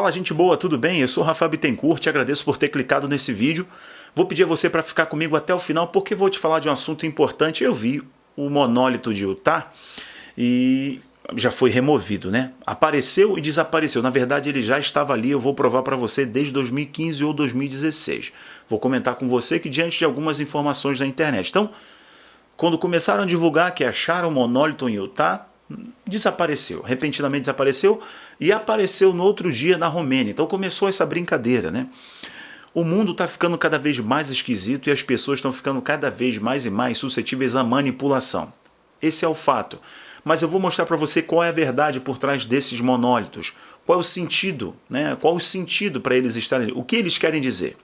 Fala, gente boa, tudo bem? Eu sou o Rafael Bittencourt, te agradeço por ter clicado nesse vídeo. Vou pedir a você para ficar comigo até o final, porque vou te falar de um assunto importante. Eu vi o monólito de Utah e já foi removido, né? Apareceu e desapareceu. Na verdade, ele já estava ali, eu vou provar para você desde 2015 ou 2016. Vou comentar com você que diante de algumas informações da internet. Então, quando começaram a divulgar que acharam o monólito em Utah, desapareceu, repentinamente desapareceu e apareceu no outro dia na Romênia. Então começou essa brincadeira, né? O mundo está ficando cada vez mais esquisito e as pessoas estão ficando cada vez mais e mais suscetíveis à manipulação. Esse é o fato. Mas eu vou mostrar para você qual é a verdade por trás desses monólitos. Qual é o sentido, né? Qual o sentido para eles estarem ali? O que eles querem dizer?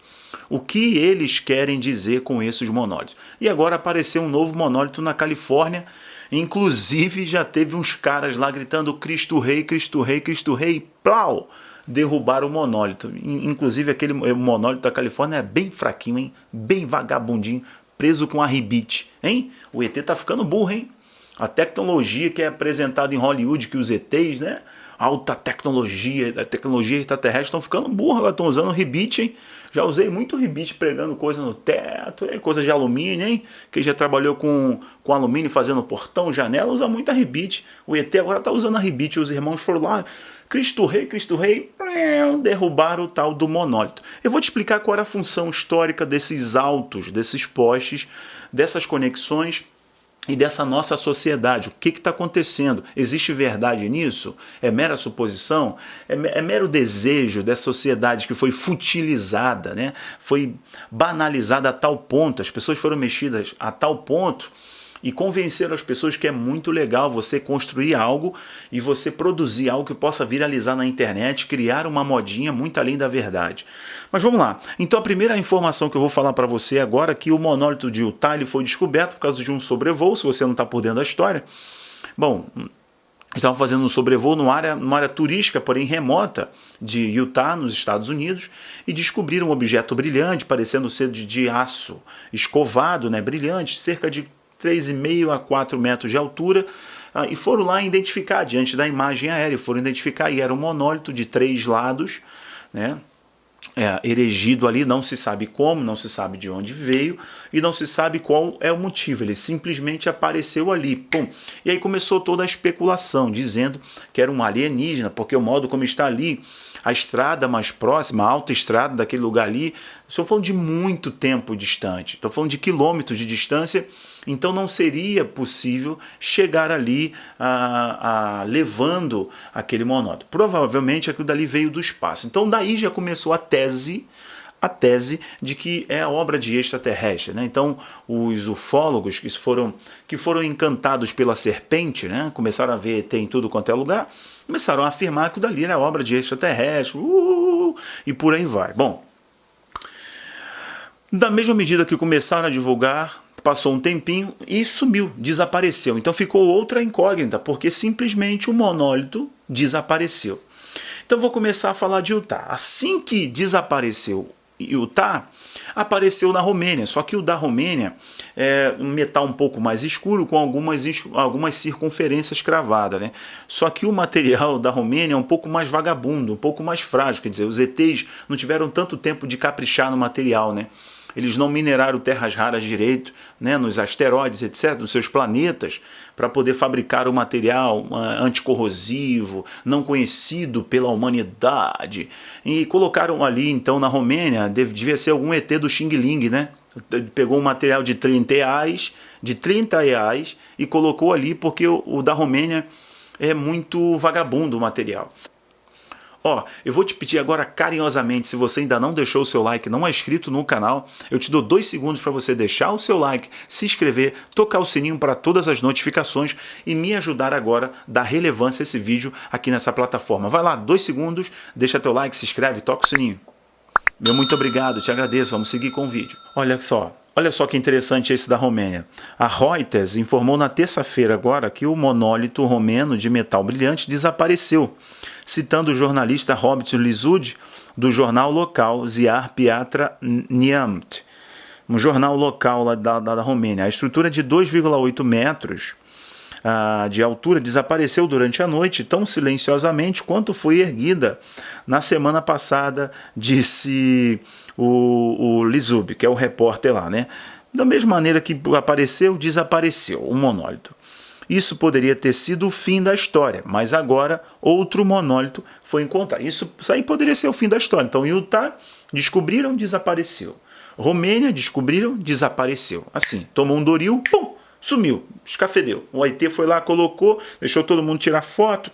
O que eles querem dizer com esses monólitos? E agora apareceu um novo monólito na Califórnia. Inclusive já teve uns caras lá gritando Cristo Rei, Cristo Rei, Cristo Rei, plau! Derrubaram o monólito. Inclusive aquele monólito da Califórnia é bem fraquinho, hein? Bem vagabundinho, preso com a ribite, hein? O ET tá ficando burro, hein? A tecnologia que é apresentada em Hollywood, que os ETs, né? Alta tecnologia, a tecnologia extraterrestre estão ficando burros, agora estão usando ribite, hein? Já usei muito ribite pregando coisa no teto, coisa de alumínio, hein? Quem já trabalhou com alumínio fazendo portão, janela, usa muita ribite. O ET agora está usando a ribite, os irmãos foram lá, Cristo Rei, derrubaram o tal do monólito. Eu vou te explicar qual era a função histórica desses altos, desses postes, dessas conexões, e dessa nossa sociedade. O que está acontecendo? Existe verdade nisso? É mera suposição? É mero desejo dessa sociedade que foi futilizada, né? Foi banalizada a tal ponto, as pessoas foram mexidas a tal ponto e convenceram as pessoas que é muito legal você construir algo e você produzir algo que possa viralizar na internet, criar uma modinha muito além da verdade. Mas vamos lá. Então a primeira informação que eu vou falar para você agora é que o monólito de Utah ele foi descoberto por causa de um sobrevoo, se você não está por dentro da história. Bom, estavam fazendo um sobrevoo numa área turística, porém remota, de Utah, nos Estados Unidos, e descobriram um objeto brilhante, parecendo ser de aço escovado, né, brilhante, cerca de 3,5 a 4 metros de altura, e foram lá identificar, diante da imagem aérea, foram identificar, e era um monólito de 3 lados, né, erigido ali, não se sabe como, não se sabe de onde veio, e não se sabe qual é o motivo, ele simplesmente apareceu ali, pum. E aí começou toda a especulação, dizendo que era um alienígena, porque o modo como está ali, a estrada mais próxima, a autoestrada daquele lugar ali, estou falando de muito tempo distante, estou falando de quilômetros de distância, então não seria possível chegar ali levando aquele monólito. Provavelmente aquilo dali veio do espaço. Então daí já começou a tese de que é a obra de extraterrestre, né? Então os ufólogos que foram encantados pela serpente, né? Começaram a ver ET em tudo quanto é lugar, começaram a afirmar que dali era obra de extraterrestre, e por aí vai. Bom, da mesma medida que começaram a divulgar, passou um tempinho e sumiu, desapareceu. Então ficou outra incógnita, porque simplesmente o monólito desapareceu. Então vou começar a falar de Utah. Assim que desapareceu Utah, apareceu na Romênia, só que o da Romênia é um metal um pouco mais escuro com algumas circunferências cravadas, né? Só que o material da Romênia é um pouco mais vagabundo, um pouco mais frágil, quer dizer, os ETs não tiveram tanto tempo de caprichar no material, né? Eles não mineraram terras raras direito, né, nos asteroides, etc., nos seus planetas, para poder fabricar o material anticorrosivo, não conhecido pela humanidade. E colocaram ali, então, na Romênia, devia ser algum ET do Xing Ling, né? Pegou um material de 30 reais e colocou ali, porque o da Romênia é muito vagabundo o material. Ó, eu vou te pedir agora carinhosamente, se você ainda não deixou o seu like, não é inscrito no canal, eu te dou 2 segundos para você deixar o seu like, se inscrever, tocar o sininho para todas as notificações e me ajudar agora a dar relevância a esse vídeo aqui nessa plataforma. Vai lá, 2 segundos, deixa teu like, se inscreve, toca o sininho. Meu muito obrigado, te agradeço, vamos seguir com o vídeo. Olha só que interessante esse da Romênia. A Reuters informou na terça-feira agora que o monólito romeno de metal brilhante desapareceu, citando o jornalista Robert Lizud, do jornal local Ziar Piatra Neamt, um jornal local lá da Romênia. A estrutura de 2,8 metros de altura desapareceu durante a noite tão silenciosamente quanto foi erguida na semana passada, disse o Lizub, que é o repórter lá, né? Da mesma maneira que apareceu, desapareceu o monólito. Isso poderia ter sido o fim da história, mas agora outro monólito foi encontrado. Isso aí poderia ser o fim da história. Então, Utah, descobriram, desapareceu. Romênia, descobriram, desapareceu. Assim, tomou um Doril, pum, sumiu, escafedeu. O OIT foi lá, colocou, deixou todo mundo tirar foto,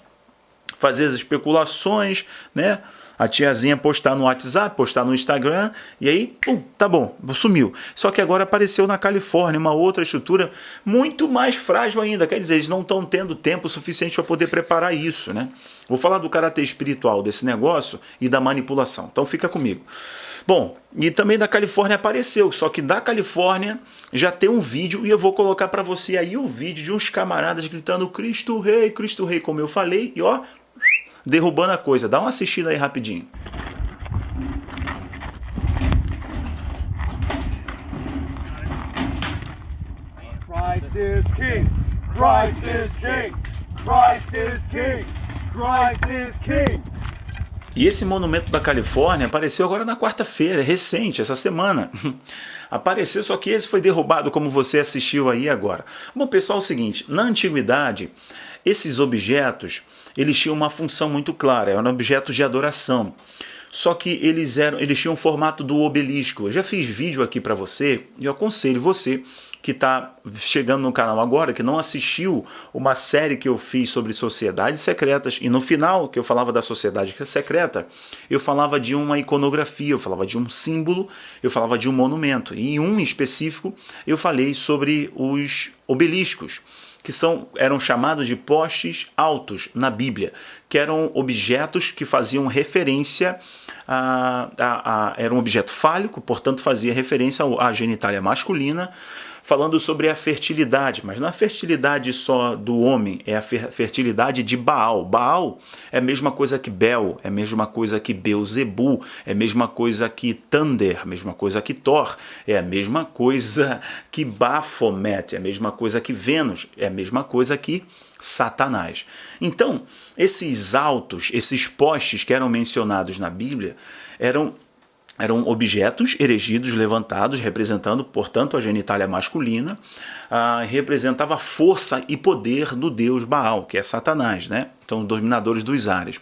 fazer as especulações, né? A tiazinha postar no WhatsApp, postar no Instagram, e aí, pum, tá bom, sumiu. Só que agora apareceu na Califórnia uma outra estrutura muito mais frágil ainda. Quer dizer, eles não estão tendo tempo suficiente para poder preparar isso, né? Vou falar do caráter espiritual desse negócio e da manipulação. Então fica comigo. Bom, e também da Califórnia apareceu, só que da Califórnia já tem um vídeo, e eu vou colocar para você aí o vídeo de uns camaradas gritando Cristo Rei, como eu falei, e ó, derrubando a coisa. Dá uma assistida aí rapidinho. Christ is King! Christ is King! Christ is King! Christ is King! E esse monumento da Califórnia apareceu agora na quarta-feira, recente, essa semana. Apareceu, só que esse foi derrubado, como você assistiu aí agora. Bom, pessoal, é o seguinte, na antiguidade, esses objetos, eles tinham uma função muito clara, eram objetos de adoração. Só que eles tinham o formato do obelisco. Eu já fiz vídeo aqui para você, e eu aconselho você que está chegando no canal agora, que não assistiu uma série que eu fiz sobre sociedades secretas, e no final, que eu falava da sociedade secreta, eu falava de uma iconografia, eu falava de um símbolo, eu falava de um monumento. E em um específico, eu falei sobre os obeliscos, que eram chamados de postes altos na Bíblia, que eram objetos que faziam referência era um objeto fálico, portanto fazia referência à genitália masculina, falando sobre a fertilidade, mas não a fertilidade só do homem, é a fertilidade de Baal. Baal é a mesma coisa que Bel, é a mesma coisa que Beuzebu, é a mesma coisa que Thunder, a mesma coisa que Thor, é a mesma coisa que Baphomet, é a mesma coisa que Vênus, é a mesma coisa que Satanás. Então, esses altos, esses postes que eram mencionados na Bíblia, eram objetos erigidos, levantados, representando, portanto, a genitália masculina, representava a força e poder do deus Baal, que é Satanás, né? Então, dominadores dos ares.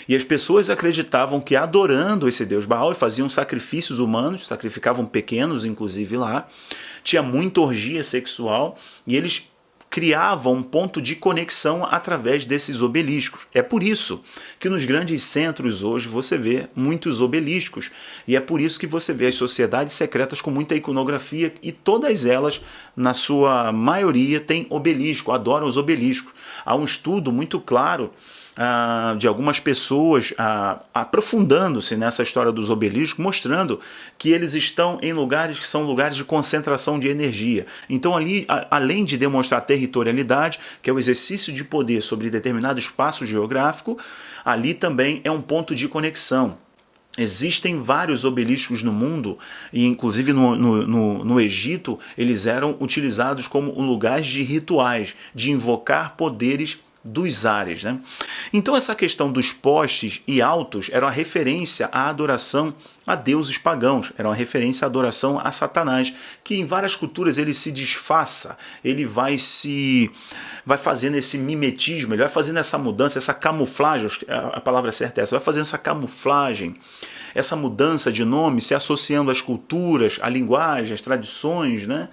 E as pessoas acreditavam que adorando esse deus Baal, faziam sacrifícios humanos, sacrificavam pequenos, inclusive lá, tinha muita orgia sexual, e eles criavam um ponto de conexão através desses obeliscos. É por isso que nos grandes centros hoje você vê muitos obeliscos, e é por isso que você vê as sociedades secretas com muita iconografia, e todas elas, na sua maioria, têm obelisco, adoram os obeliscos. Há um estudo muito claro de algumas pessoas aprofundando-se nessa história dos obeliscos, mostrando que eles estão em lugares que são lugares de concentração de energia. Então ali, além de demonstrar territorialidade, que é o exercício de poder sobre determinado espaço geográfico, ali também é um ponto de conexão. Existem vários obeliscos no mundo, e inclusive no Egito, eles eram utilizados como lugares de rituais, de invocar poderes dos ares, né? Então essa questão dos postes e altos era uma referência à adoração a deuses pagãos, era uma referência à adoração a Satanás, que em várias culturas ele se disfarça, ele vai fazendo esse mimetismo, ele vai fazendo essa mudança, essa camuflagem, a palavra certa é essa, vai fazendo essa camuflagem, essa mudança de nome, se associando às culturas, à linguagem, às tradições, né?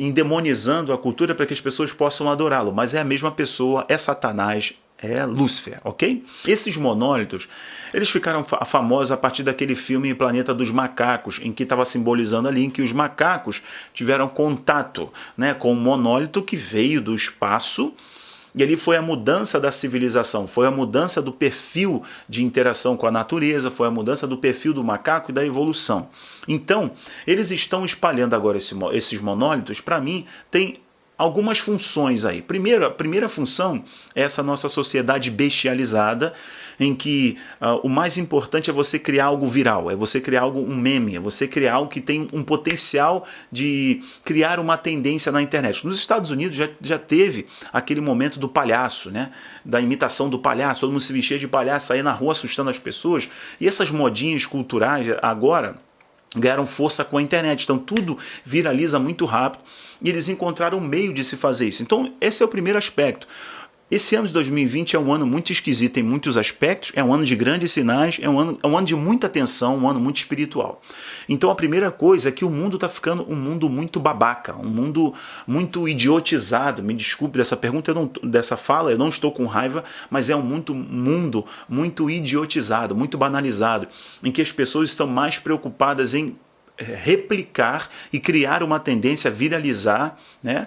Endemonizando a cultura para que as pessoas possam adorá-lo, mas é a mesma pessoa, é Satanás, é Lúcifer, ok? Esses monólitos, eles ficaram famosos a partir daquele filme Planeta dos Macacos, em que estava simbolizando ali em que os macacos tiveram contato, né, com um monólito que veio do espaço. E ali foi a mudança da civilização, foi a mudança do perfil de interação com a natureza, foi a mudança do perfil do macaco e da evolução. Então, eles estão espalhando agora esses monólitos, para mim, tem algumas funções aí. A primeira função é essa nossa sociedade bestializada, em que o mais importante é você criar algo viral, é você criar algo, um meme, é você criar algo que tem um potencial de criar uma tendência na internet. Nos Estados Unidos já teve aquele momento do palhaço, né? Da imitação do palhaço, todo mundo se vestia de palhaço, saía na rua assustando as pessoas, e essas modinhas culturais agora ganharam força com a internet, então tudo viraliza muito rápido e eles encontraram um meio de se fazer isso. Então esse é o primeiro aspecto. Esse ano de 2020 é um ano muito esquisito em muitos aspectos, é um ano de grandes sinais, é um ano de muita tensão, um ano muito espiritual. Então a primeira coisa é que o mundo está ficando um mundo muito babaca, um mundo muito idiotizado. Me desculpe dessa pergunta, dessa fala, eu não estou com raiva, mas é um mundo muito idiotizado, muito banalizado, em que as pessoas estão mais preocupadas em replicar e criar uma tendência a viralizar, né,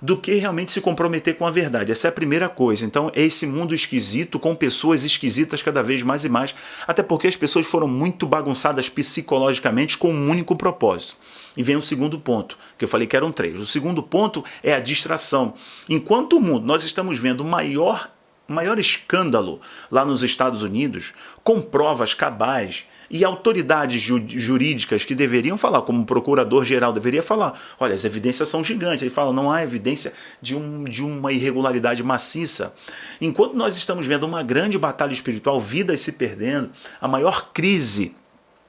do que realmente se comprometer com a verdade. Essa é a primeira coisa. Então é esse mundo esquisito com pessoas esquisitas cada vez mais e mais, até porque as pessoas foram muito bagunçadas psicologicamente com um único propósito. E vem o segundo ponto, que eu falei que eram 3. O segundo ponto é a distração. Enquanto o mundo, nós estamos vendo o maior escândalo lá nos Estados Unidos, com provas cabais, e autoridades jurídicas que deveriam falar, como o procurador-geral deveria falar, olha, as evidências são gigantes. Ele fala, não há evidência de uma irregularidade maciça. Enquanto nós estamos vendo uma grande batalha espiritual, vidas se perdendo, a maior crise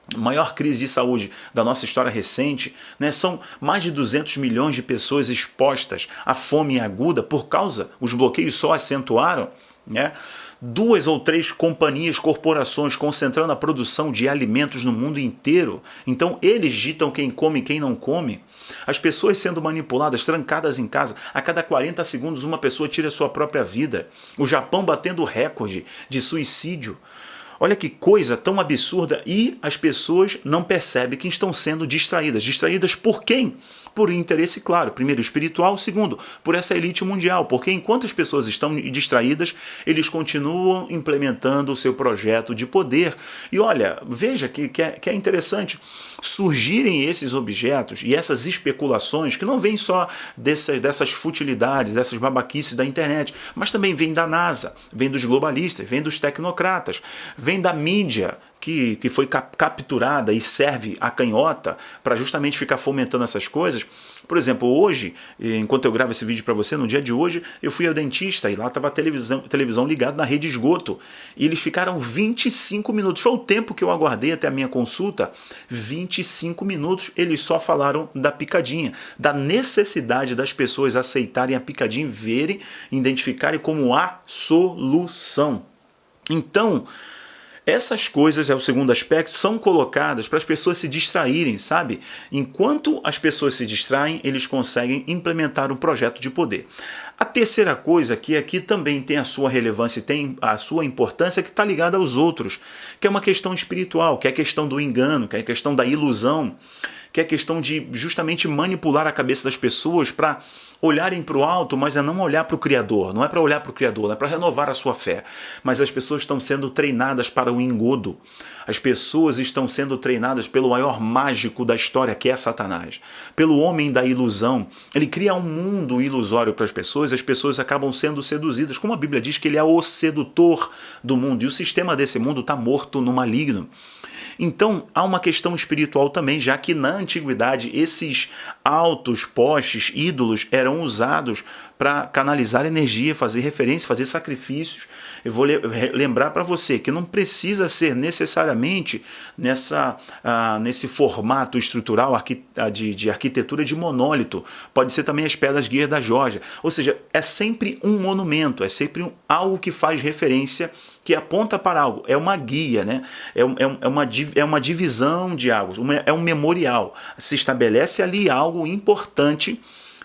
de saúde da nossa história recente, né, são mais de 200 milhões de pessoas expostas à fome aguda por causa, os bloqueios só acentuaram, né? 2 ou 3 companhias, corporações concentrando a produção de alimentos no mundo inteiro. Então eles ditam quem come e quem não come. As pessoas sendo manipuladas, trancadas em casa. A cada 40 segundos uma pessoa tira a sua própria vida. O Japão batendo recorde de suicídio. Olha que coisa tão absurda, e as pessoas não percebem que estão sendo distraídas. Distraídas por quem? Por interesse, claro, primeiro espiritual, segundo, por essa elite mundial, porque enquanto as pessoas estão distraídas, eles continuam implementando o seu projeto de poder. E olha, veja que é interessante surgirem esses objetos e essas especulações que não vêm só dessas futilidades, dessas babaquices da internet, mas também vêm da NASA, vêm dos globalistas, vêm dos tecnocratas, vêm da mídia, que foi capturada e serve a canhota para justamente ficar fomentando essas coisas. Por exemplo, hoje, enquanto eu gravo esse vídeo para você, no dia de hoje, eu fui ao dentista e lá estava a televisão ligada na rede de esgoto. E eles ficaram 25 minutos. Foi o tempo que eu aguardei até a minha consulta. 25 minutos, eles só falaram da picadinha, da necessidade das pessoas aceitarem a picadinha, verem, identificarem como a solução. Então, essas coisas, é o segundo aspecto, são colocadas para as pessoas se distraírem, sabe? Enquanto as pessoas se distraem, eles conseguem implementar um projeto de poder. A terceira coisa, que aqui também tem a sua relevância e tem a sua importância, que está ligada aos outros, que é uma questão espiritual, que é a questão do engano, que é a questão da ilusão, que é a questão de justamente manipular a cabeça das pessoas para olharem para o alto, mas é não olhar para o Criador. Não é para olhar para o Criador, não é para renovar a sua fé. Mas as pessoas estão sendo treinadas para o engodo. As pessoas estão sendo treinadas pelo maior mágico da história, que é Satanás. Pelo homem da ilusão. Ele cria um mundo ilusório para as pessoas acabam sendo seduzidas. Como a Bíblia diz que ele é o sedutor do mundo. E o sistema desse mundo está morto no maligno. Então, há uma questão espiritual também, já que na antiguidade esses altos postes, ídolos, eram usados para canalizar energia, fazer referência, fazer sacrifícios. Eu vou lembrar para você que não precisa ser necessariamente nesse formato estrutural de arquitetura de monólito. Pode ser também as pedras guias da Geórgia. Ou seja, é sempre um monumento, é sempre algo que faz referência, que aponta para algo, é uma guia, né? É uma divisão de algo, é um memorial. Se estabelece ali algo importante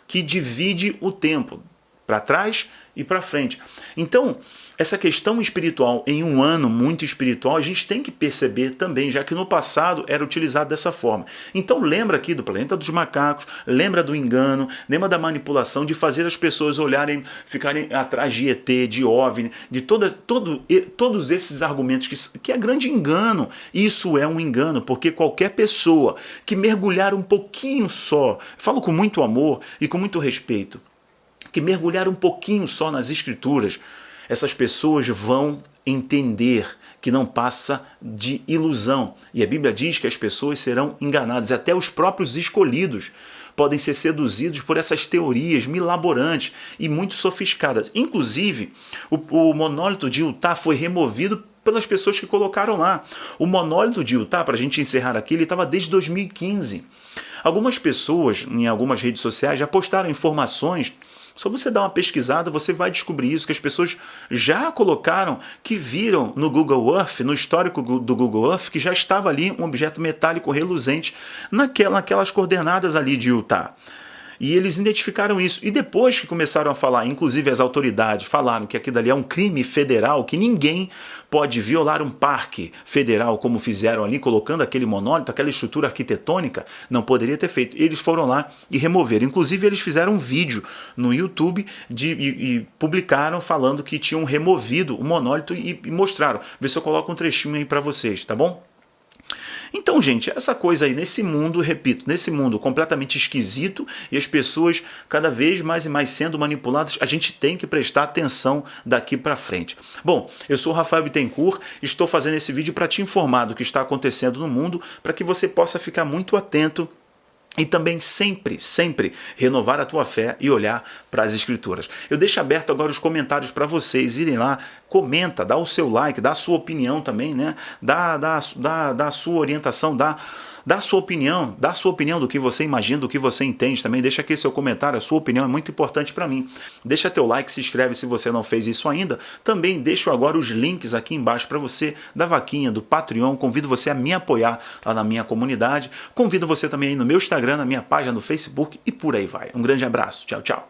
que divide o tempo, para trás e para frente. Então, essa questão espiritual em um ano muito espiritual, a gente tem que perceber também, já que no passado era utilizado dessa forma. Então lembra aqui do planeta dos macacos, lembra do engano, lembra da manipulação, de fazer as pessoas olharem, ficarem atrás de ET, de OVNI, de todos esses argumentos, que é grande engano. Isso é um engano, porque qualquer pessoa que mergulhar um pouquinho só, falo com muito amor e com muito respeito, que mergulhar um pouquinho só nas Escrituras, essas pessoas vão entender que não passa de ilusão. E a Bíblia diz que as pessoas serão enganadas, até os próprios escolhidos podem ser seduzidos por essas teorias milaborantes e muito sofisticadas. Inclusive, o monólito de Utah foi removido pelas pessoas que colocaram lá. O monólito de Utah, para a gente encerrar aqui, ele estava desde 2015. Algumas pessoas em algumas redes sociais já postaram informações. Só você dar uma pesquisada, você vai descobrir isso, que as pessoas já colocaram, que viram no Google Earth, no histórico do Google Earth, que já estava ali um objeto metálico reluzente naquelas coordenadas ali de Utah. E eles identificaram isso. E depois que começaram a falar, inclusive as autoridades falaram que aquilo ali é um crime federal, que ninguém pode violar um parque federal, como fizeram ali, colocando aquele monólito, aquela estrutura arquitetônica, não poderia ter feito. Eles foram lá e removeram. Inclusive eles fizeram um vídeo no YouTube e publicaram falando que tinham removido o monólito e mostraram. Vê se eu coloco um trechinho aí para vocês, tá bom? Então, gente, essa coisa aí, nesse mundo, repito, nesse mundo completamente esquisito e as pessoas cada vez mais e mais sendo manipuladas, a gente tem que prestar atenção daqui para frente. Bom, eu sou o Rafael Bittencourt, estou fazendo esse vídeo para te informar do que está acontecendo no mundo, para que você possa ficar muito atento e também sempre, sempre renovar a tua fé e olhar para as Escrituras. Eu deixo aberto agora os comentários para vocês irem lá, comenta, dá o seu like, dá a sua opinião também, né? Dá a sua orientação, dá a sua opinião do que você imagina, do que você entende também. Deixa aqui seu comentário, a sua opinião é muito importante para mim. Deixa teu like, se inscreve se você não fez isso ainda. Também deixo agora os links aqui embaixo para você da vaquinha, do Patreon. Convido você a me apoiar lá na minha comunidade. Convido você também aí no meu Instagram, na minha página no Facebook e por aí vai. Um grande abraço. Tchau, tchau.